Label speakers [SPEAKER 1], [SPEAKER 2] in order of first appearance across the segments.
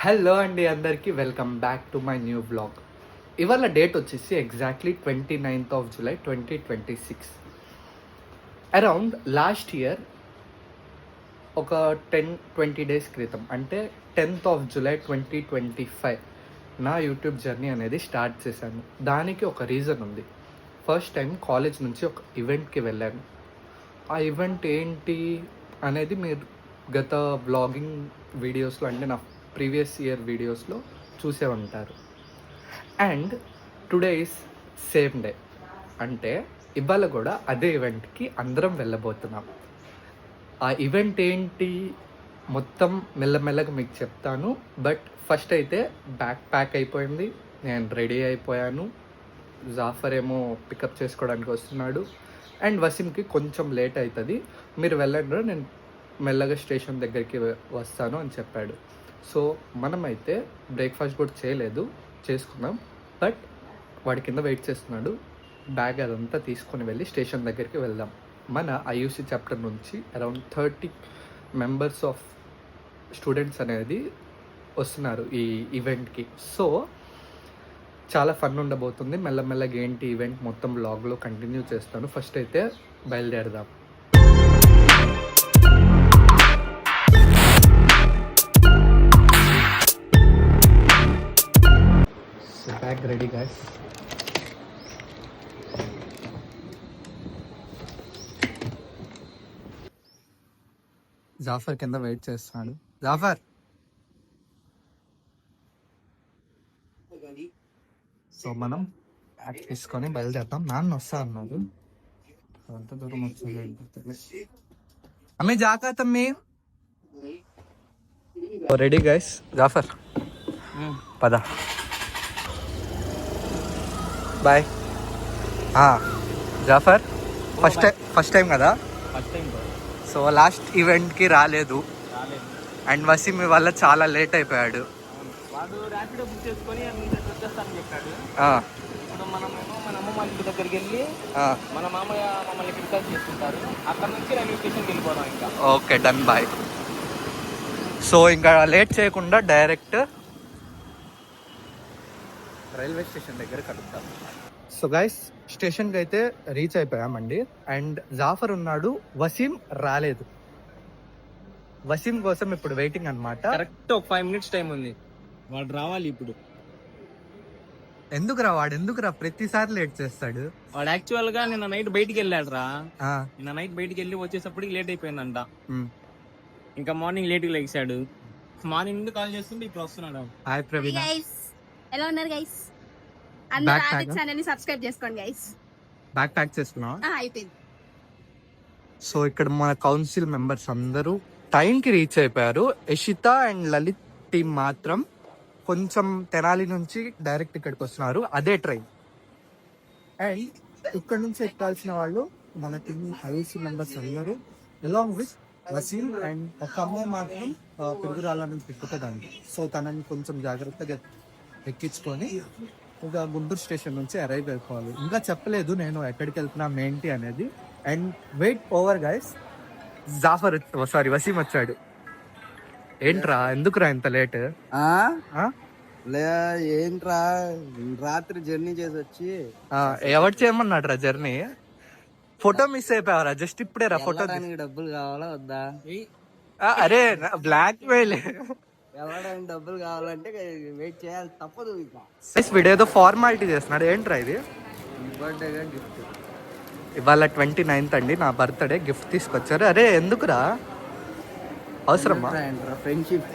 [SPEAKER 1] Hello అండి, అందరికీ welcome back to my new blog. ఇవాళ డేట్ వచ్చేసి exactly 29th of July 2026. Around last year ఒక 10-20 డేస్ క్రితం, అంటే 10th of July 2025 నా యూట్యూబ్ జర్నీ అనేది స్టార్ట్ చేశాను. దానికి ఒక రీజన్ ఉంది. ఫస్ట్ టైం కాలేజ్ నుంచి ఒక ఈవెంట్కి వెళ్ళాను. ఆ ఈవెంట్ ఏంటి అనేది మీరు గత బ్లాగింగ్ వీడియోస్లో, అంటే నా ప్రీవియస్ ఇయర్ వీడియోస్లో చూసే ఉంటారు. And today is same day, అంటే ఇవాళ కూడా అదే ఈవెంట్కి అందరం వెళ్ళబోతున్నాం. ఆ ఈవెంట్ ఏంటి మొత్తం మెల్లమెల్లగా మీకు చెప్తాను. బట్ ఫస్ట్ అయితే బ్యాగ్ ప్యాక్ అయిపోయింది, నేను రెడీ అయిపోయాను. జాఫర్ ఏమో పికప్ చేసుకోవడానికి వస్తున్నాడు, అండ్ వసీంకి కొంచెం లేట్ అవుతుంది, మీరు వెళ్ళండి, నేను మెల్లగా స్టేషన్ దగ్గరికి వస్తాను అని చెప్పాడు. సో మనమైతే బ్రేక్ఫాస్ట్ కూడా చేసుకుందాం. బట్ వాడి కింద వెయిట్ చేస్తున్నాడు. బ్యాగ్ అదంతా తీసుకొని వెళ్ళి స్టేషన్ దగ్గరికి వెళ్దాం. మన ఐయూసీ చాప్టర్ నుంచి అరౌండ్ 30 మెంబర్స్ ఆఫ్ స్టూడెంట్స్ అనేది వస్తున్నారు ఈ ఈవెంట్కి. సో చాలా ఫన్ ఉండబోతుంది. మెల్లమెల్లగా ఏంటి ఈవెంట్ మొత్తం బ్లాగ్లో కంటిన్యూ చేస్తాను. ఫస్ట్ అయితే బయలుదేరదాం. Bag ready guys. జాఫర్ కింద వెయిట్ చేస్తున్నాడు. జాఫర్, సో మనం బ్యాగ్ తీసుకొని బయలుదేరుతాం. నాన్న వస్తా అన్నారు, అంత దూరం వచ్చింది. అమ్మే జాకా తమ్మి. Ready guys. జాఫర్ పద. బాయ్. జాఫర్ ఫస్ట్ టైం కదా, సో లాస్ట్ ఈవెంట్కి రాలేదు. అండ్ వసీం వల్ల చాలా లేట్ అయిపోయాడు.
[SPEAKER 2] వాడు ర్యాపిడో బుక్ చేసుకొని వచ్చేస్తానని చెప్పాడు. ఇప్పుడు మనమేమో మన అమ్మ వాళ్ళ ఇంటి దగ్గరికి వెళ్ళి మన మామయ్య మమ్మల్ని పికప్ చేసుకుంటారు. అక్కడ నుంచి రైల్వే స్టేషన్కి వెళ్ళిపోదాం. ఇంకా
[SPEAKER 1] ఓకే, డన్. బాయ్. సో ఇంకా లేట్ చేయకుండా డైరెక్ట్ రైల్వే స్టేషన్ దగ్గర కలుద్దాం. సో గైస్, స్టేషన్కి అయితే రీచ్ అయిపోయామండి. అండ్ జాఫర్ ఉన్నాడు, వసీం రాలేదు. వసీం కోసం ఇప్పుడు వెయిటింగ్ అనమాట.
[SPEAKER 2] కరెక్ట్ ఒక 5 minutes టైం ఉంది, వాడు రావాలి ఇప్పుడు.
[SPEAKER 1] ఎందుకురా ప్రతిసారి లేట్ చేస్తాడు
[SPEAKER 2] వాడు. యాక్చువల్ గా నిన్న నైట్ బయటికి వెళ్ళాడు రా. నిన్న నైట్ బయటికి వెళ్ళి వచ్చేసప్పటికి లేట్ అయిపోయిందంట. ఇంకా మార్నింగ్ లేట్ గా లెగిసాడు. మార్నింగ్ నుండి కాల్ చేస్తుంటే ఇప్పుడు వస్తున్నాడు.
[SPEAKER 1] హాయ్ ప్రవీణ.
[SPEAKER 3] ఎలా ఉన్నారు గైస్? అందరూ ఆదిత్య ఛానల్ ని సబ్స్క్రైబ్ చేసుకోండి గైస్.
[SPEAKER 1] బ్యాగ్ ప్యాక్ చేసుకున్నావా?
[SPEAKER 3] అయిపోయింది.
[SPEAKER 1] సో ఇక్కడ మన కౌన్సిల్ మెంబర్స్ అందరూ టైంకి రీచ్ అయిపోయారు. యషిత అండ్ లలిత్ టీం మాత్రం కొంచెం తెనాలి నుంచి డైరెక్ట్ ఇక్కడికి వస్తున్నారు, అదే ట్రైన్. అండ్ ఇక్కడ నుంచి ఎక్కాల్సిన వాళ్ళు మన టీం ఐసీ మెంబర్స్ అందరూ అలాంగ్ విత్ వసీం. అండ్ ఒక అమ్మాయి మాత్రం పెరుగురాళ్ళ నుంచి ఎక్కుతుందండి. సో తనని కొంచెం జాగ్రత్తగా ఎక్కించుకొని ఇక గుంటూరు స్టేషన్ నుంచి అరైవ్ అయిపోవాలి. ఇంకా చెప్పలేదు నేను ఎక్కడికి వెళ్తున్నాం ఏంటి అనేది. And wait over guys. Waseem వచ్చాడు. ఏంట్రా, ఎందుకురా ఇంత లేట్?
[SPEAKER 4] ఏంట్రా, రాత్రి జర్నీ చేసి వచ్చి
[SPEAKER 1] ఎవరు చేయమన్నాడు రా జర్నీ? ఫోటో మిస్ అయిపోయావరా? జస్ట్ ఇప్పుడే రా ఫోటో.
[SPEAKER 4] డబ్బులు కావాలా వద్దా?
[SPEAKER 1] అరే బ్లాక్ మెయిల్.
[SPEAKER 4] ఎవరైనా డబ్బులు కావాలంటే వెయిట్ చేయాలి, తప్పదు.
[SPEAKER 1] వీడేదో ఫార్మాలిటీ చేస్తున్నాడు. ఏంట్రా ఇది?
[SPEAKER 4] బర్త్డేగా గిఫ్ట్.
[SPEAKER 1] ఇవాళ 29th అండి, నా బర్త్డే. గిఫ్ట్ తీసుకొచ్చారు. అరే ఎందుకురా, అవసరమా?
[SPEAKER 4] ఫ్రెండ్షిప్.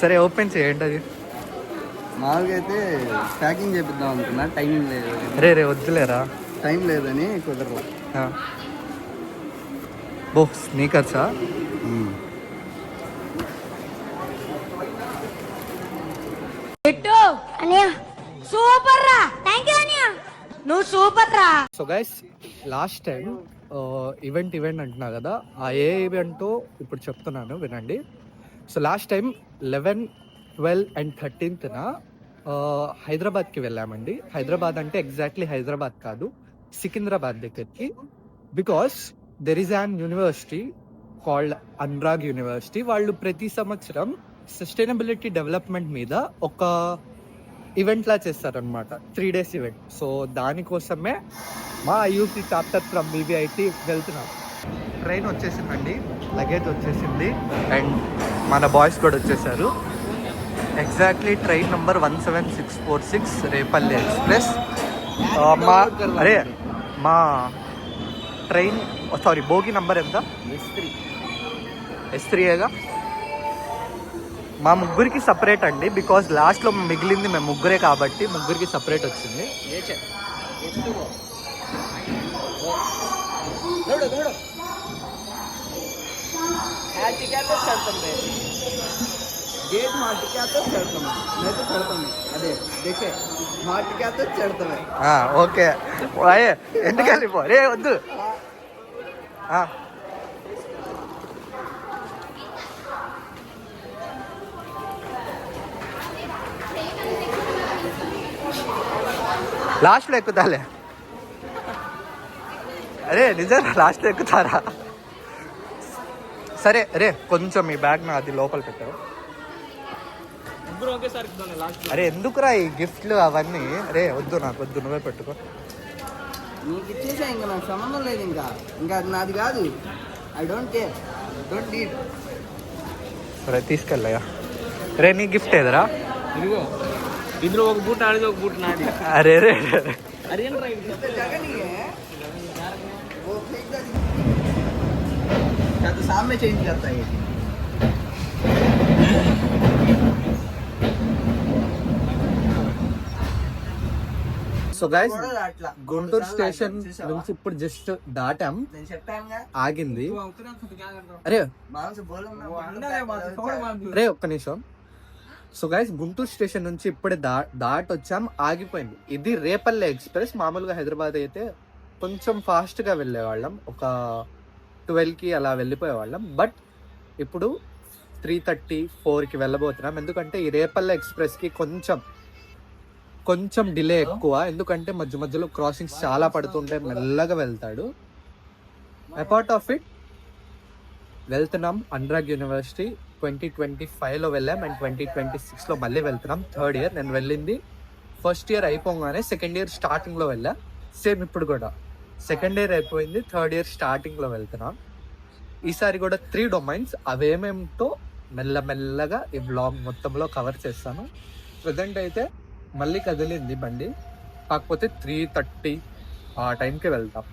[SPEAKER 1] సరే ఓపెన్ చేయండి. అది
[SPEAKER 4] మామూలుగా అయితే ప్యాకింగ్ చేపిద్దాం అనుకున్నా, టైం లేదు.
[SPEAKER 1] రే వద్దులేరా,
[SPEAKER 4] టైం లేదని కుదరదు.
[SPEAKER 1] ఓ స్నీకర్సా?
[SPEAKER 3] సూపర్ రా, థాంక్యూ అన్నయ్య, నువ్వు సూపర్ రా.
[SPEAKER 1] So guys, last time event అంటున్నా కదా, ఆ ఏ ఈవెంటో ఇప్పుడు చెప్తున్నాను వినండి. So last time 11, 12 and 13th హైదరాబాద్కి వెళ్ళామండి. హైదరాబాద్ అంటే ఎగ్జాక్ట్లీ హైదరాబాద్ కాదు, సికింద్రాబాద్ దగ్గరికి. Because there is an university called Anurag university. వాళ్ళు ప్రతి సంవత్సరం సస్టైనబిలిటీ డెవలప్మెంట్ మీద ఒక ఈవెంట్లా చేస్తారనమాట, 3 days ఈవెంట్. సో దానికోసమే మా ఐయూసీ చాప్టర్ ఫ్రమ్ BBIT వెళ్తున్నాం. ట్రైన్ వచ్చేసిందండి, లగేజ్ వచ్చేసింది, అండ్ మన బాయ్స్ కూడా వచ్చేసారు. Exactly train number 17646 Repalle express. మా ట్రైన్ సారీ బోగి నంబర్ ఎంత? S3ఏగా. మా ముగ్గురికి సపరేట్ అండి, బికాజ్ లాస్ట్లో మిగిలింది మేము ముగ్గురే కాబట్టి ముగ్గురికి సపరేట్ వచ్చింది.
[SPEAKER 4] गेट मार के तो चढ़ता हूँ, मैं तो चढ़ता हूँ. अरे देखे मार के तो चढ़ता है.
[SPEAKER 1] ఓకే అయ్యే ఎందుకు వెళ్ళిపో రే వద్దు. లాస్ట్లో ఎక్కుతాలే. అరే నిజం లాస్ట్లో ఎక్కుతారా? సరే రే కొంచెం ఈ బ్యాగ్ నా అది లోపల పెట్టావు. అరే ఎందుకురా ఈ గిఫ్ట్లు అవన్నీ? రే వద్దు, నాకు వద్దు, నువ్వే పెట్టుకో.
[SPEAKER 4] నీకు ఇచ్చేసా, ఇంకా నాకు సంబంధం లేదు. ఇంకా అది నాది కాదు. I don't care, don't need.
[SPEAKER 1] సరే తీసుకెళ్ళయా. రే నీ గిఫ్ట్ ఏదరా?
[SPEAKER 2] ఇదిగో ఇందులో ఒక బూట్ ఆడిది, ఒక బూట్ నాది.
[SPEAKER 1] అరే రే
[SPEAKER 2] అరే
[SPEAKER 4] जगह नहीं है वो फेंक दे. क्या तो सामने चेंज करता है ये.
[SPEAKER 1] సో గైస్ గుంటూరు స్టేషన్ నుంచి ఇప్పుడు జస్ట్ దాటాం,
[SPEAKER 4] నేను చెప్పానుగా
[SPEAKER 1] ఆగింది. అరే రే ఒక్క నిమిషం. సో గైస్ గుంటూరు స్టేషన్ నుంచి ఇప్పుడే దాటొచ్చాం, ఆగిపోయింది. ఇది రేపల్లె ఎక్స్ప్రెస్. మామూలుగా హైదరాబాద్ అయితే కొంచెం ఫాస్ట్గా వెళ్ళేవాళ్ళం, ఒక 12కి అలా వెళ్ళిపోయేవాళ్ళం. బట్ ఇప్పుడు 3:30-4కి వెళ్ళబోతున్నాం. ఎందుకంటే ఈ రేపల్లె ఎక్స్ప్రెస్కి కొంచెం డిలే ఎక్కువ, ఎందుకంటే మధ్య మధ్యలో క్రాసింగ్స్ చాలా పడుతుంటే మెల్లగా వెళ్తాడు. అపార్ట్ ఆఫ్ ఇట్ వెళ్తున్నాం అనురాగ్ యూనివర్సిటీ. 2025లో వెళ్ళాం అండ్ 2026లో మళ్ళీ వెళ్తున్నాం. 3rd year. నేను వెళ్ళింది 1st year అయిపోగానే 2nd year స్టార్టింగ్లో వెళ్ళా. సేమ్ ఇప్పుడు కూడా 2nd year అయిపోయింది, 3rd year స్టార్టింగ్లో వెళ్తున్నాం. ఈసారి కూడా 3 domains, అవేమేమిటో మెల్లమెల్లగా ఈ బ్లాగ్ మొత్తంలో కవర్ చేస్తాను. ప్రజెంట్ అయితే మళ్ళీ కదిలింది బండి, కాకపోతే 3:30 ఆ టైంకి వెళ్తాం.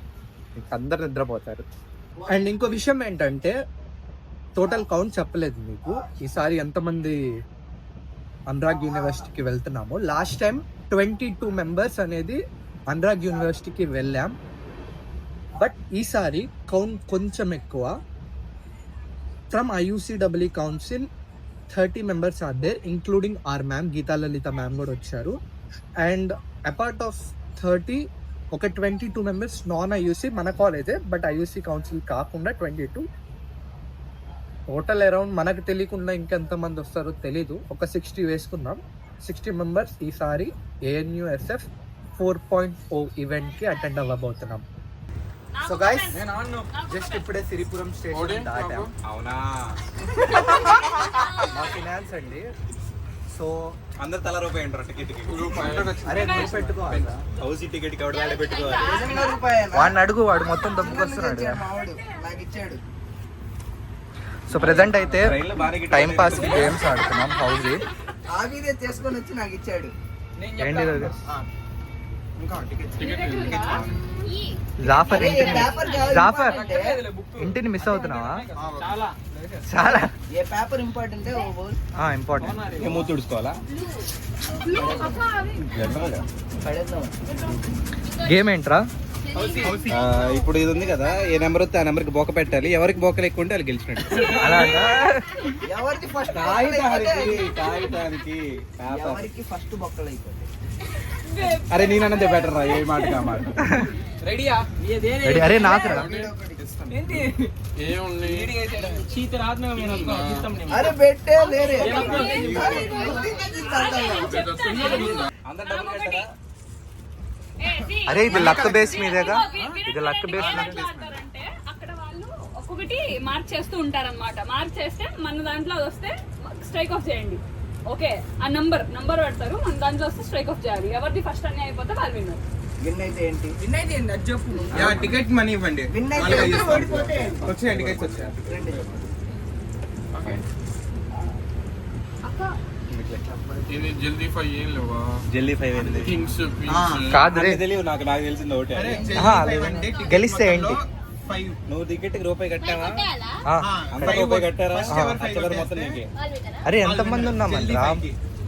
[SPEAKER 1] ఇంక అందరు నిద్రపోతారు. అండ్ ఇంకో విషయం ఏంటంటే టోటల్ కౌంట్ చెప్పలేదు మీకు, ఈసారి ఎంతమంది అనురాగ్ యూనివర్సిటీకి వెళ్తున్నామో. లాస్ట్ టైం 22 members అనేది అనురాగ్ యూనివర్సిటీకి వెళ్ళాం, బట్ ఈసారి కౌంట్ కొంచెం ఎక్కువ. From IUCEE council 30 members are there, including our ma'am Geeta Lalita ma'am కూడా వచ్చారు. అండ్ అపార్ట్ ఆఫ్ 30 ఒక 22 members నాన్ IUC మన కాలేజే, బట్ IUC కౌన్సిల్ కాకుండా 22. టోటల్ అరౌండ్ మనకు తెలియకుండా ఇంకెంతమంది వస్తారో తెలీదు, ఒక 60 వేసుకున్నాం. 60 members ఈసారి ANUSF 4.0 ఈవెంట్కి అటెండ్ అవ్వబోతున్నాం. సో గైస్ జస్ట్ ఇప్పుడే సిరిపురం స్టేషన్ దాటాం.
[SPEAKER 2] అవునా
[SPEAKER 1] మా ఫినాన్స్ అండి. సో
[SPEAKER 2] అందరు తల రూపాయి అంటారు టికెట్కి.
[SPEAKER 1] అరే నువ్వు పెట్టుకోవాలి,
[SPEAKER 2] హౌస్ టికెట్ కాబట్టి వాడే పెట్టుకోవాలి.
[SPEAKER 1] వాడిని అడుగు, వాడు మొత్తం దమ్ముకొస్తున్నాడు.
[SPEAKER 4] నాకు ఇచ్చాడు.
[SPEAKER 1] సో ప్రెసెంట్ అయితే టైం పాస్ కి గేమ్స్ ఆడుతున్నాం. హౌస్
[SPEAKER 4] ఆగిదే చేసుకొని వచ్చి నాకు ఇచ్చాడు.
[SPEAKER 1] ఏంటి జాఫర్ జాఫర్ ఇంటిని మిస్ అవుతున్నావా? చాలా
[SPEAKER 4] ఏ పేపర్ ఇంపార్టెంట్
[SPEAKER 1] ఇంపార్టెంట్.
[SPEAKER 2] మూతి తుడుచుకోవాలా?
[SPEAKER 1] గేమ్ ఏంట్రా?
[SPEAKER 2] ఇప్పుడు ఇది ఉంది కదా, ఏ నెంబర్ వస్తే ఆ నెంబర్కి బొక్క పెట్టాలి. ఎవరికి బొక్కలు ఎక్కువ ఉంటే వాళ్ళు గెలిచినట్టు.
[SPEAKER 1] అలాగా
[SPEAKER 4] ఎవరికి ఫస్ట్
[SPEAKER 2] కాగితానికి
[SPEAKER 4] ఎవరికి ఫస్ట్ బొక్కలు అయిపోతాయి.
[SPEAKER 2] అరే నేనంటే బెటర్ రా, ఏ మాట కా మాట.
[SPEAKER 1] రెడీ? అరే నాకు రా.
[SPEAKER 4] అరే పెట్టే లేరే.
[SPEAKER 1] అరే ఇది లక్ బేస్ మీదేగా, ఇది లక్ బేస్ మీద.
[SPEAKER 3] అక్కడ వాళ్ళు
[SPEAKER 5] ఒక్కొక్కటి మార్క్ చేస్తూ ఉంటారన్నమాట. మార్క్ చేస్తే మన దాంట్లో అది వస్తే స్ట్రైక్ ఆఫ్ చేయండి. ఓకే, ఆ నంబర్ పెడతారు, మన దాంట్లో వస్తే స్ట్రైక్ ఆఫ్ చేయాలి. ఎవరిది ఫస్ట్ అన్ని అయిపోతే వాళ్ళు విన్నారు.
[SPEAKER 4] విన్ అయితే ఏంటి?
[SPEAKER 2] విన్ అయితే ఏంటి అది చెప్పు. టికెట్ మనీ ఇవ్వండి.
[SPEAKER 4] విన్ అయితే ఏంటి? ఓడిపోతే ఏంటి?
[SPEAKER 2] వచ్చాయి టికెట్స్ వచ్చాయి.
[SPEAKER 4] రెండు చెప్పు.
[SPEAKER 6] ఇది జల్దీ 5 ఏం లేవా?
[SPEAKER 7] జల్దీ 5 ఏంది?
[SPEAKER 6] కింగ్స్
[SPEAKER 1] కాదు రే,
[SPEAKER 7] తెలియదు నాకు తెలిసింది ఒకటే.
[SPEAKER 1] గెలిస్తే ఏంటి?
[SPEAKER 7] నువ్వు టికెట్ రూపాయి కట్టావా?
[SPEAKER 1] ఆ,
[SPEAKER 7] అందరూ రూపాయి కట్టారా? చివరి మొత్తం నీకే.
[SPEAKER 1] అరే ఎంతమంది ఉన్నామండి రా?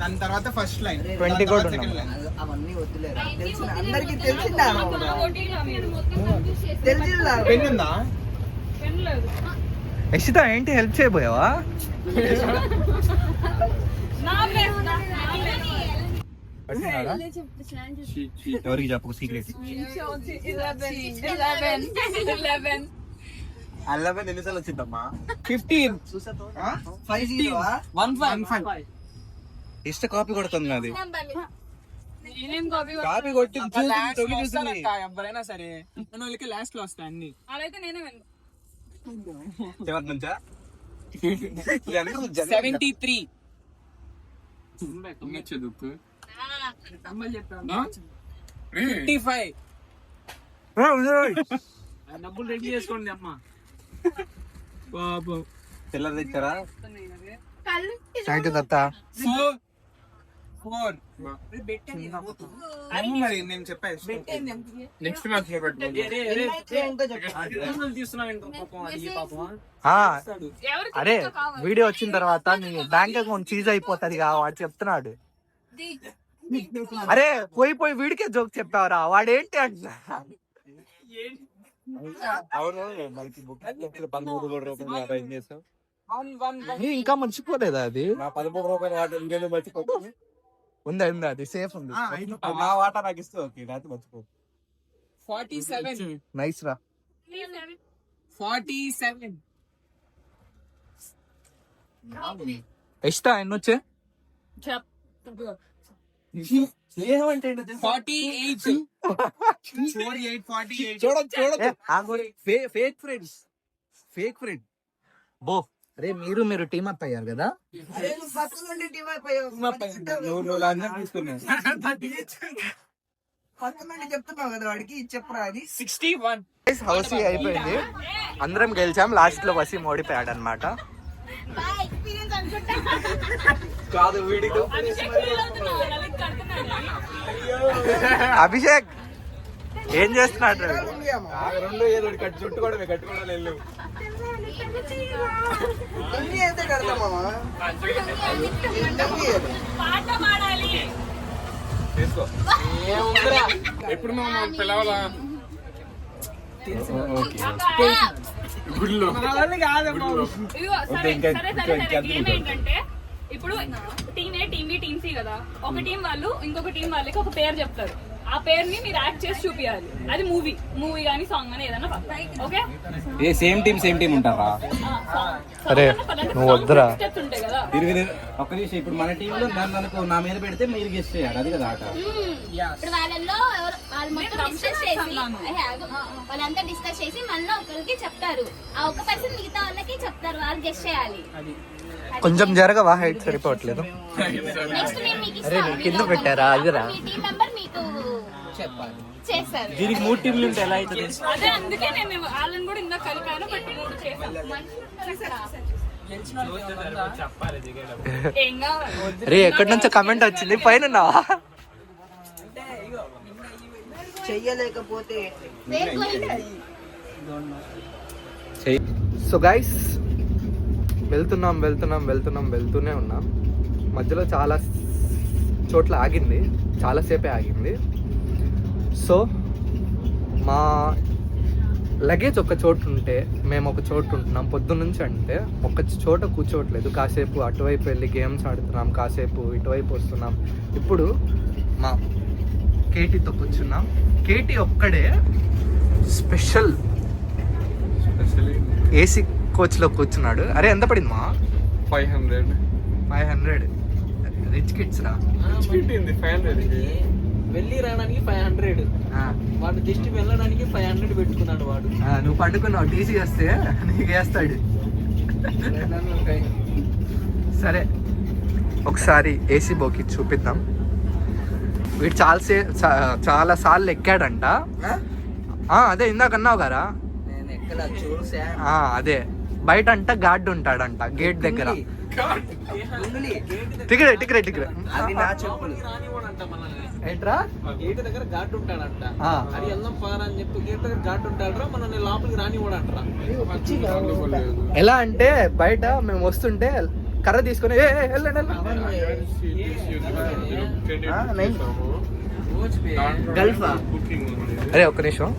[SPEAKER 2] దాని తర్వాత ఫస్ట్ లైన్
[SPEAKER 1] 20 కూడా ఉన్నాం.
[SPEAKER 4] అవన్నీ వద్దులేరా, తెలిసిన అందరికి తెలిసిందా?
[SPEAKER 5] నా ఓటీలో మీరు
[SPEAKER 4] తెలిసిందా?
[SPEAKER 2] పెన్ ఉందా?
[SPEAKER 5] పెన్ లేదు.
[SPEAKER 1] యశిత ఏంటి హెల్ప్ చేయబోయావా?
[SPEAKER 5] నా ప్లేస్ నా
[SPEAKER 7] ఎవరికి చెప్పకు సీక్రెట్.
[SPEAKER 5] 11
[SPEAKER 7] 11 ఎన్నిసార్లు వచ్చిందమ్మా?
[SPEAKER 2] 15
[SPEAKER 4] 50
[SPEAKER 2] 15
[SPEAKER 7] ఇష్ట కాపీ కొడుతుంది నాది.
[SPEAKER 5] నేనేం కాపీ
[SPEAKER 7] కాపీ కొట్టి చూస్తుంది.
[SPEAKER 2] ఎవరైనా సరే మన వాళ్ళకి లాస్ట్ లో వస్తాయి అన్ని.
[SPEAKER 5] అలాయితే నేనే విన్నా.
[SPEAKER 7] ఎవరి నుంచా?
[SPEAKER 2] 73
[SPEAKER 6] చదువుతూ
[SPEAKER 2] 55 డబ్బులు రెడీ చేసుకోండి అమ్మా. బాబు
[SPEAKER 7] తెల్లర తెచ్చారా?
[SPEAKER 1] థ్యాంక్ యూ దత్త.
[SPEAKER 2] 4 మరి నేను చెప్పాను.
[SPEAKER 6] నెక్స్ట్ మ్యాచ్ లో పెట్టుకోండి.
[SPEAKER 2] తీస్తున్నావు ఏంటో పాపం, అది పాపం.
[SPEAKER 1] ఆ,
[SPEAKER 5] ఎవరికి
[SPEAKER 1] అరే వీడియో వచ్చిన తర్వాత నీ బ్యాంక్ అకౌంట్ చీజ్ అయిపోతుంది వాడు చెప్తున్నాడు. అరే పోయి వీడికే జోక్ చెప్పావురా, వాడేంటి అంటున్నా.
[SPEAKER 7] అవును మనకి బుక్ 13 రూపాయలు అరేంజ్ చేసాం.
[SPEAKER 1] ఇంకా మర్చిపోలేదా అది?
[SPEAKER 7] నా 13 రూపాయలు వాటర్ ఇంకేదో మర్చిపోతుంది.
[SPEAKER 1] ఉంది అది సేఫ్ ఉంది.
[SPEAKER 7] నా వాటా నాకు ఇస్తూ ఓకే, రాత్రి మర్చిపో.
[SPEAKER 2] 47
[SPEAKER 1] నైస్ రా.
[SPEAKER 2] 47
[SPEAKER 1] ఎస్తా ఎన్నొచ్చే?
[SPEAKER 5] చెప్
[SPEAKER 2] 48 48
[SPEAKER 7] చూడండి ఫేక్ ఫ్రెండ్
[SPEAKER 1] బో అరే మీరు టీమ్ అప్ అయ్యారు కదా.
[SPEAKER 4] పక్కన నుండి టీమ్ అయిపోయావు.
[SPEAKER 7] నువ్వు లంచం తీసుకున్నావు.
[SPEAKER 4] పక్కన నుండి చెప్తున్నావు కదా వాడికి, చెప్పరా అది.
[SPEAKER 2] 61
[SPEAKER 1] హౌస్ అయిపోయింది, అందరం గెలిచాం. లాస్ట్ లో వసీం ఓడిపోయాడు అనమాట.
[SPEAKER 3] ఎక్స్పీరియన్స్ అనుకుంటా.
[SPEAKER 7] కాదు వీడికి
[SPEAKER 1] అభిషేక్ ఏం చేస్తున్నాడు?
[SPEAKER 7] రెండు ఏదో కట్టుకోవడం వెళ్ళావు.
[SPEAKER 4] అన్నీ అయితే కడతామా?
[SPEAKER 5] పాట పాడాలి.
[SPEAKER 7] తీసుకో.
[SPEAKER 6] ఎప్పుడు మనం పిలవాలా?
[SPEAKER 2] మన వాళ్ళని కాదమ్మా.
[SPEAKER 5] ఇదిగో సరే గేమ్ ఏంటంటే ఇప్పుడు టీమ్ ఏ టీమ్ బి టీమ్ సి కదా. ఒక టీం వాళ్ళు ఇంకొక టీం వాళ్ళకి ఒక పేరు చెప్తారు. ఆ పేరుని మీరు యాక్ట్ చేసి చూపించాలి. అది మూవీ కానీ సాంగ్ కానీ ఏదైనా ఓకే.
[SPEAKER 7] ఏ సేమ్ టీం ఉంటారా?
[SPEAKER 1] అరే నువ్వు వద్దురా.
[SPEAKER 5] స్టెప్స్ ఉంటాయి కదా.
[SPEAKER 7] ఒక్క నిమిషం, ఇప్పుడు మన టీంలో మనకు నా మీద పెడితే మీరు గెస్ట్ చేయాలి, అది కదా ఆట.
[SPEAKER 3] ఇప్పుడు వాళ్ళల్లో వాళ్ళు మొత్తం డిస్కస్ చేసి వాళ్ళంతా డిస్కస్ చేసి మనలో ఒకరికి చెప్తారు. ఆ ఒక్క పర్సన్ మిగతా వాళ్ళకి చెప్తారు, వాళ్ళు గెస్ట్ చేయాలి.
[SPEAKER 1] కొంచెం జరగవా, హైట్ సరిపోవట్లేదు.
[SPEAKER 3] నెక్స్ట్ మేము మీకు
[SPEAKER 1] అరే
[SPEAKER 3] ఇస్తాం.
[SPEAKER 1] నీ కింద పెట్టారా? అదిరా
[SPEAKER 3] మీ టీం మెంబర్ మీకు
[SPEAKER 4] చెప్పాలి.
[SPEAKER 3] చేస్తారు.
[SPEAKER 7] దీనికి 3 టీంలు ఉంటే ఎలా అవుతుంది?
[SPEAKER 5] అదే అందుకే నేను వాళ్ళని కూడా ఇందాక కలిపాను. బట్ 3 చేశాను. ఏం కావాలి?
[SPEAKER 1] రే ఎక్కడి నుంచో కమెంట్ వచ్చింది, పైన ఉన్నావా?
[SPEAKER 4] చెయ్యలేకపోతే
[SPEAKER 1] సో గైస్ వెళ్తూనే ఉన్నాం. మధ్యలో చాలా చోట్ల ఆగింది, చాలాసేపే ఆగింది. సో మా లగేజ్ ఒక చోటు ఉంటే మేము ఒక చోటు ఉంటున్నాం. పొద్దున్నుంచి అంటే ఒక చోట కూర్చోవట్లేదు. కాసేపు అటువైపు వెళ్ళి గేమ్స్ ఆడుతున్నాం, కాసేపు ఇటువైపు వస్తున్నాం. ఇప్పుడు మా కేటీతో కూర్చున్నాం. కేటీ ఒక్కడే స్పెషల్ ఏసీ కోచ్లో కూర్చున్నాడు. అరే ఎంత పడింది మా?
[SPEAKER 6] 500
[SPEAKER 1] 500 రిచ్ కిడ్స్ రా.
[SPEAKER 6] 500
[SPEAKER 2] వెళ్ళి రావడానికి 500, వాడు జస్ట్ వెళ్ళడానికి 500 పెట్టుకున్నాడు వాడు.
[SPEAKER 1] నువ్వు పండుకున్నావు, టీసీ వస్తే నీకు వేస్తాడు. సరే ఒకసారి ఏసీ బోకి చూపిద్దాం. వీడు చాలా సార్లు ఎక్కాడంట. అదే ఇందాక అన్నావు కదా,
[SPEAKER 4] నేను ఎక్కడ చూసా.
[SPEAKER 1] అదే బయట అంట గార్డ్ ఉంటాడంట గేట్ దగ్గర.
[SPEAKER 4] ఉండులి.
[SPEAKER 1] టికెట్
[SPEAKER 4] అది నా చెప్పులు.
[SPEAKER 2] రానివ్వడంట మనల్ని.
[SPEAKER 1] ఏంట్రా?
[SPEAKER 2] గేట్ దగ్గర గార్డు ఉంటాడంట.
[SPEAKER 1] ఆ.
[SPEAKER 2] అది వెళ్దాం పారా అని చెప్పి గేట్ దగ్గర గార్డు ఉంటాడరా, మనల్ని లోపలికి రానివ్వడంటరా.
[SPEAKER 1] ఎలా అంటే బయట మేము వస్తుంటే కర్ర తీసుకొని వెళ్ళండి.
[SPEAKER 4] గల్ఫా?
[SPEAKER 1] అరే ఒక్క నిమిషం,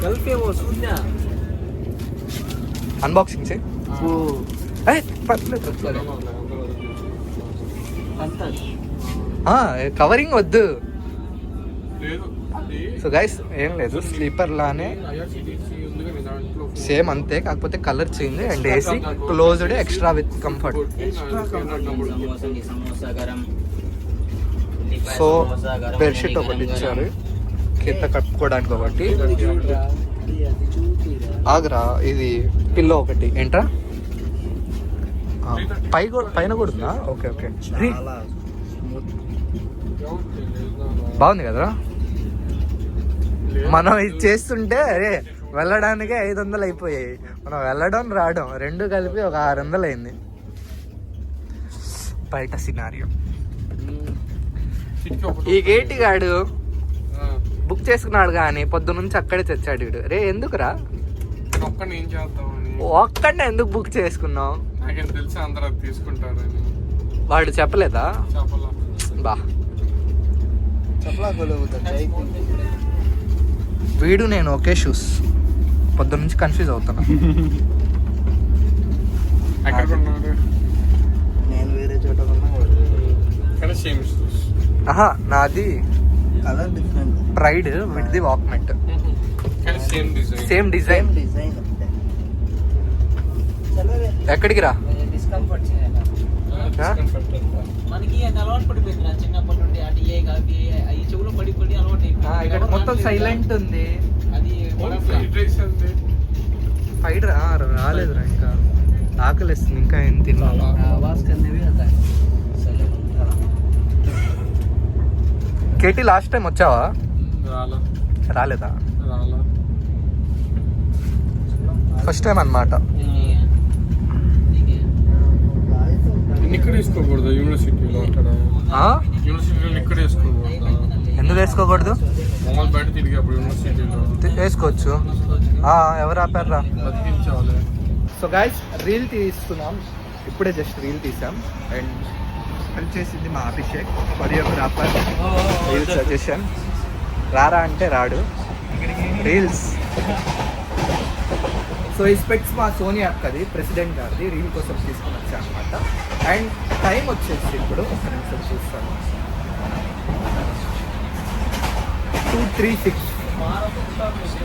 [SPEAKER 2] గల్ఫ్ ఏమో శూన్య.
[SPEAKER 1] అన్బాక్సింగ్ చేయి. కవరింగ్ వద్దు. సో గైస్ ఏం లేదు, స్లీపర్ లానే సేమ్ అంతే, కాకపోతే colour change and AC closed extra with comfort. So bedsheet ఒకటి ఇచ్చారు, కింద కట్టుకోవడానికి ఒకటి. ఆగ్రా ఇది పిల్లో ఒకటి. ఏంట్రా పైన కూడా ఉందా? ఓకే బాగుంది కదరా. మనం ఇది చేస్తుంటే అరే వెళ్ళడానికి 500 అయిపోయాయి, మనం వెళ్ళడం రావడం రెండు కలిపి ఒక 600 అయింది. బయట సినారియో. ఈ గేట్ గాడు బుక్ చేసుకున్నాడు కానీ పొద్దు నుంచి అక్కడే తెచ్చాడు వీడు. రే ఎందుకురా ఒక్కడే ఎందుకు బుక్ చేసుకున్నావు?
[SPEAKER 6] నాకేం తెలుసు అందరూ తీసుకుంటారని.
[SPEAKER 1] వాడు చెప్పలేదా? బా వీడు నేను ఒకే షూస్, పొద్దు నుంచి కన్ఫ్యూజ్ అవుతున్నా.
[SPEAKER 6] ఎక్కడ కొన్నారు?
[SPEAKER 4] నేను వేరే చోట కొన్నా.
[SPEAKER 6] కానీ సేమ్
[SPEAKER 1] నాది
[SPEAKER 4] colour different.
[SPEAKER 1] Pride with the walkmate,
[SPEAKER 6] కానీ
[SPEAKER 1] సేమ్ డిజైన్. ఎక్కడికి రా?
[SPEAKER 2] డిస్కంఫర్ట్ మనకి అది అలవాటు పడిపోయింది నా చిన్నప్పటి నుండి. అది ఏ కాదు ఈ చెవులో పడి అలవాటు అయిపోయింది.
[SPEAKER 1] ఇక్కడ మొత్తం సైలెంట్ ఉంది.
[SPEAKER 2] అది
[SPEAKER 1] ఫైడ్ రాలేదురా, ఇంకా ఆకలిస్తుంది, ఇంకా ఏం తిన్నాను.
[SPEAKER 4] आवाज करने भी आता है.
[SPEAKER 1] కేటీ లాస్ట్ టైం వచ్చావా? రాలేదా? ఫస్ట్ టైం అన్నమాట.
[SPEAKER 6] ఇక్కడ వేసుకోకూడదు యూనివర్సిటీలో. యూనివర్సిటీలో ఇక్కడ వేసుకోకూడదు.
[SPEAKER 1] ఎందుకు వేసుకోకూడదు?
[SPEAKER 6] మామూలు బయట తిరిగేప్పుడు యూనివర్సిటీలో
[SPEAKER 1] వేసుకోవచ్చు. ఎవరు ఆపారా?
[SPEAKER 6] బతికించాలి.
[SPEAKER 1] సో గైస్ రీల్ తీస్తున్నాం, ఇప్పుడే జస్ట్ రీల్ తీసాం. అండ్ హెల్ప్ చేసింది మా అభిషేక్, కొరియోగ్రాఫర్. రీల్ సజెషన్ రారా అంటే రాడు. రీల్స్. సో ఈ స్పెక్ట్స్ మా సోనియా అక్కది, ప్రెసిడెంట్ గారిది, రీల్ కోసం తీసుకుని వచ్చా అనమాట. అండ్ టైం వచ్చేసి ఇప్పుడు ఒక నిమిషం చూస్తాను, 2:36,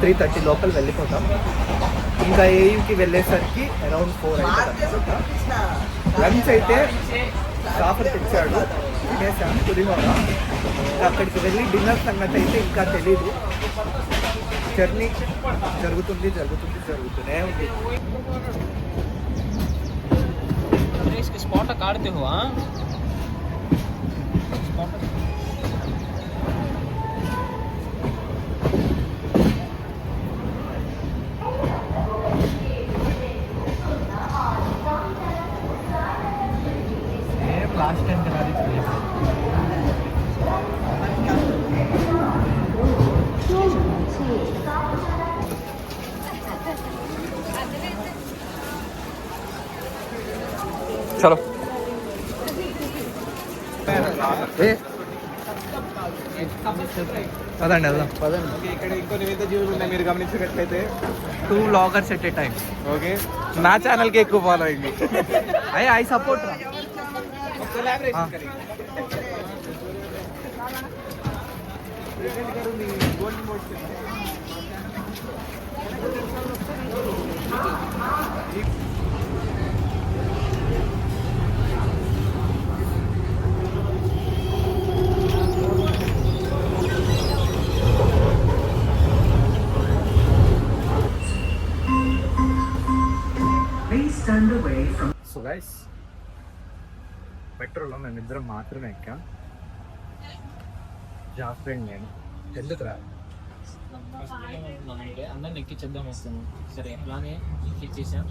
[SPEAKER 1] 3:30 లోపల వెళ్ళిపోతాం. ఇంకా ఏయుకి వెళ్ళేసరికి అరౌండ్ 4 అవుతుంది. లంచ్ అయితే కాఫర్ తెచ్చాడు, తినేసాం పులిహోర. అక్కడికి వెళ్ళి డిన్నర్ సంగతి అయితే ఇంకా తెలీదు. జర్నీ జరుగుతూనే ఉంది.
[SPEAKER 2] स्पॉट काटते हो?
[SPEAKER 1] లాస్ట్ టైం చలో పదండి వెళ్దాం.
[SPEAKER 2] ఇక్కడ ఇంకో నిమిత్త జీవులు ఉన్నాయి, మీరు గమనించినట్లయితే
[SPEAKER 1] 2 vloggers at a time.
[SPEAKER 2] Okay. నా ఛానల్కి ఎక్కువ ఫాలో అయింది.
[SPEAKER 1] ఐ సపోర్ట్ రా. సో గైస్ మెట్రోలో మేము ఇద్దరం మాత్రమే ఎక్కాం. జాఫ్రెండ్ నేను ఎందుకురా
[SPEAKER 2] అందరిని ఎక్కించేద్దాం వస్తాము. సరే అలానే ఎక్కించేసాం.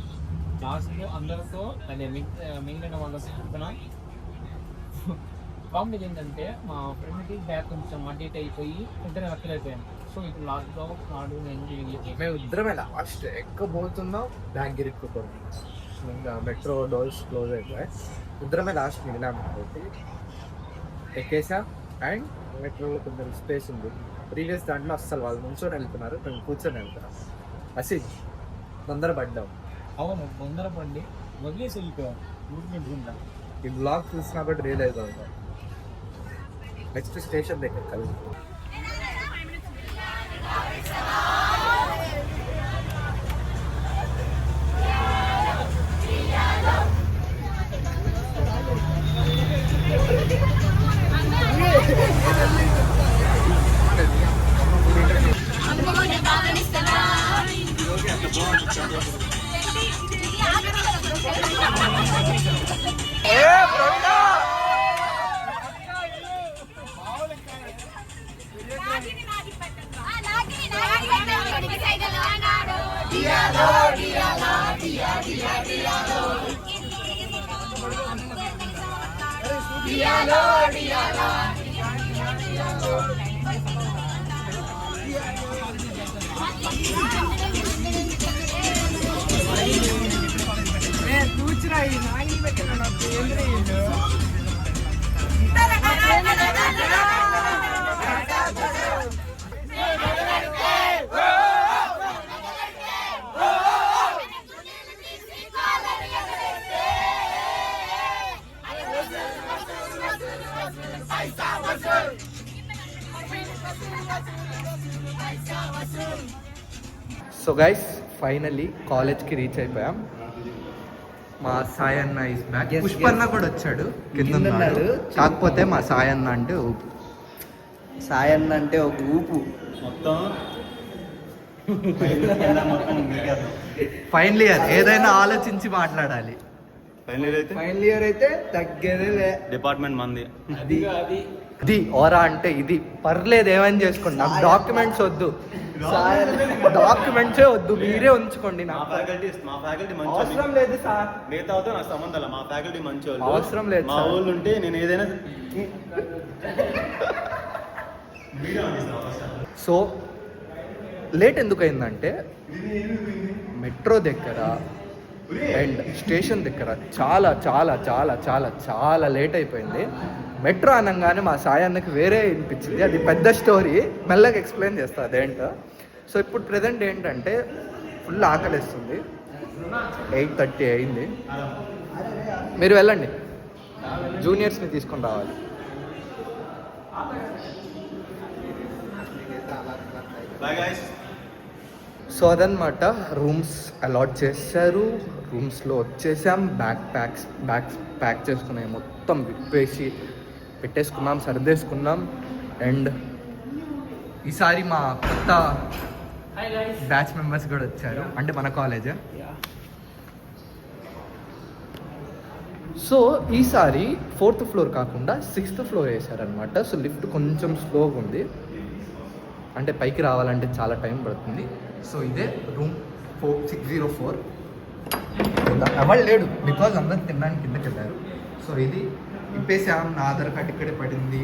[SPEAKER 2] క్లాస్లో అందరితో అదే మిగిలిన వాళ్ళతో చెప్తున్నాం. కామెడీ ఏంటంటే మా ఫ్రెండ్కి బ్యాగ్ కొంచెం అడ్డేట్ అయిపోయి ఇద్దరు వెక్కలైపోయాను. సో ఇప్పుడు లాస్ట్లో వాడు నేను
[SPEAKER 1] మేము ఇద్దరమే లాస్ట్ ఎక్కబోతున్నాం. బ్యాగ్ ఇరుక్కుపోయింది. ఇంకా మెట్రో డోర్స్ క్లోజ్ అయిపోయాయి. ఇద్దరమే లాస్ట్ మిగిలినాం కాబట్టి ఎక్కేసాం. అండ్ మెట్రోలో కొంచెం స్పేస్ ఉంది. ప్రీవియస్ దాంట్లో అస్సలు వాళ్ళు నుంచొని వెళ్తున్నారు, మేము కూర్చొని వెళ్తున్నాం. అసలు తొందరపడ్డాం.
[SPEAKER 2] అవును తొందరపడి వదిలేసి వెళ్ళిపోయాం. ఊరుకుంటుందా
[SPEAKER 1] ఈ బ్లాగ్ చూసినా బట్టి రియలైజ్ అవుతాం. నెక్స్ట్ స్టేషన్ దగ్గర కలిసి సో గైస్ ఫైనల్లీ కాలేజ్కి రీచ్ అయిపోయాం. మా సాయి అన్న ఇస్ బ్యాక్. పుష్పన్న కూడా వచ్చాడు కింద ఉన్నాడు. కాకపోతే మా సాయి అన్న అంటే ఊపు.
[SPEAKER 4] సాయి అన్న అంటే ఒక ఊపు
[SPEAKER 7] మొత్తం
[SPEAKER 1] ఫైనల్ ఇయర్ ఏదైనా ఆలోచించి మాట్లాడాలి.
[SPEAKER 4] ఫైనల్ ఇయర్ అయితే తగ్గేదే.
[SPEAKER 7] డిపార్ట్మెంట్ మంది.
[SPEAKER 1] ఇది ఓరా అంటే ఇది పర్లేదు ఏమని చేసుకోండి. నాకు డాక్యుమెంట్స్ వద్దు, డాక్యుమెంట్సే వద్దు, మీరే ఉంచుకోండి.
[SPEAKER 7] మా ఫ్యాకల్టీ మంచి
[SPEAKER 1] అవసరం లేదు సార్.
[SPEAKER 7] మిగతాతో నాకు సంబంధం లేదు. మా ఫ్యాకల్టీ మంచి వాళ్ళు.
[SPEAKER 1] అవసరం లేదు
[SPEAKER 7] మా
[SPEAKER 1] సార్.
[SPEAKER 7] వాళ్ళు ఉంటే నేను ఏదైనా
[SPEAKER 1] సో లేట్ ఎందుకు అయిందంటే మెట్రో దగ్గర అండ్ స్టేషన్ దగ్గర చాలా చాలా చాలా చాలా చాలా లేట్ అయిపోయింది. మెట్రో అనగానే మా సాయి అన్నకి వేరే అనిపించింది. అది పెద్ద స్టోరీ, మెల్లగా ఎక్స్ప్లెయిన్ చేస్తా అదేంటో. సో ఇప్పుడు ప్రజెంట్ ఏంటంటే ఫుల్ ఆకలిస్తుంది. 8:30 అయింది. మీరు వెళ్ళండి, జూనియర్స్ని తీసుకొని రావాలి.
[SPEAKER 7] Bye guys.
[SPEAKER 1] సో అదనమాట, రూమ్స్ అలాట్ చేశారు. రూమ్స్లో వచ్చేసాం. బ్యాగ్స్ ప్యాక్ చేసుకున్నాయి, మొత్తం విప్పేసి పెట్టేసుకున్నాం, సర్దేసుకున్నాం. అండ్ ఈసారి మా కొత్త బ్యాచ్ మెంబర్స్ కూడా వచ్చారు, అంటే మన కాలేజ్. సో ఈసారి 4th ఫ్లోర్ కాకుండా 6th ఫ్లోర్ వేసారనమాట. సో లిఫ్ట్ కొంచెం స్లోగా ఉంది, అంటే పైకి రావాలంటే చాలా టైం పడుతుంది. సో ఇదే రూమ్ 604. ఎవరు లేడు బికాజ్ అందరూ తినడానికి కిందకి వెళ్ళారు. సో ఇది ఇప్పేసాం. నా ఆధార్ కార్డ్ ఇక్కడే పడింది.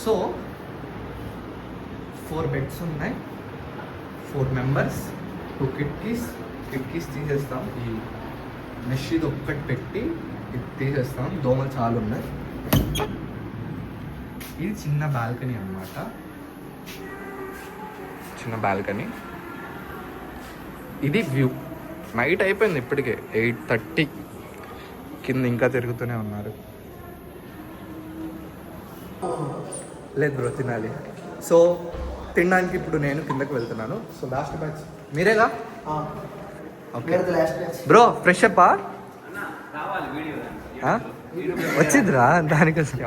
[SPEAKER 1] సో 4 బెడ్స్ ఉన్నాయి, 4 మెంబర్స్, 2 కిటికీస్ తీసేస్తాం. ఈ మెష్ ఇది ఒక్కటి పెట్టి ఇది తీసేస్తాం. దోమలు చాలా ఉన్నాయి. ఇది చిన్న బాల్కనీ అన్నమాట, చిన్న బాల్కనీ. ఇది వ్యూ. నైట్ అయిపోయింది ఇప్పటికే 8:30. కింద ఇంకా తిరుగుతూనే ఉన్నారు. లేదు బ్రో, తినాలి. సో తినడానికి ఇప్పుడు నేను కిందకి వెళ్తున్నాను. సో లాస్ట్ బ్యాచ్ మీరేగా? ఓకే బ్రో, ఫ్రెష్ అప్పా వచ్చిందిరా దానికోసం.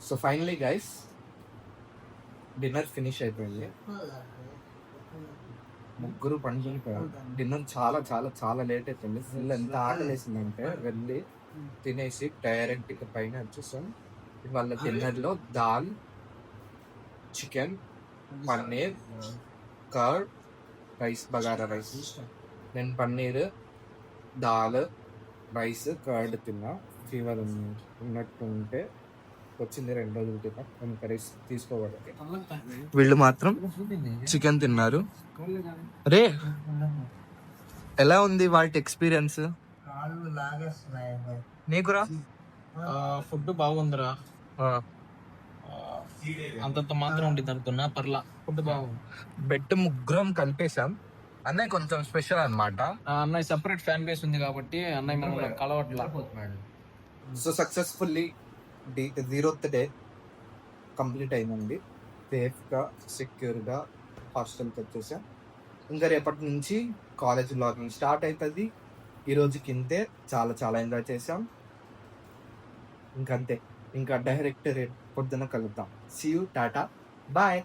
[SPEAKER 1] So finally guys dinner finish అయిపోయింది. ముగ్గురు పండుకునిపోయారు. డిన్నర్ చాలా చాలా చాలా లేట్ అయిపోయింది. ఫుల్ ఎంత ఆకలేసిందంటే వెళ్ళి తినేసి డైరెక్ట్ ఇక పైన వచ్చేసాం. వాళ్ళ డిన్నర్లో dal, chicken, paneer, curd, rice, bagara rice. నేను పన్నీర్, దాల్, రైస్, కర్డ్ తిన్నా. ఫీవర్ ఉన్నట్టుంటే వచ్చింది 2 రోజుల క్రితం. నేను కర్రీస్ తీసుకోవాలి. వీళ్ళు మాత్రం చికెన్ తిన్నారు. రే ఎలా ఉంది వాటి ఎక్స్పీరియన్స్ నీకురా?
[SPEAKER 2] ఫుడ్ బాగుందిరా, అంతంత మాత్రం ఉంటుంది అనుకున్నా, పర్లా ఫుడ్ బాగుంది.
[SPEAKER 1] బెడ్ ముగ్గురం కలిపేశాం. అన్నయ్య కొంచెం స్పెషల్ అన్నమాట.
[SPEAKER 2] అన్నయ్య సెపరేట్ ఫ్యాన్ బేస్ ఉంది కాబట్టి అన్నయ్య మమ్మల్ని కలవట్లా.
[SPEAKER 1] So successfully 0th day complete అయిందండి. సేఫ్గా సెక్యూర్గా హాస్టల్కి వచ్చేసాం. ఇంకా రేపటి నుంచి కాలేజ్ బ్లాగింగ్ స్టార్ట్ అవుతుంది. ఈరోజుకి ఇంతే, చాలా చాలా ఎంజాయ్ చేసాం. ఇంకంతే, ఇంకా డైరెక్ట్ రేపు పొద్దున కలుద్దాం. See you, tata, bye.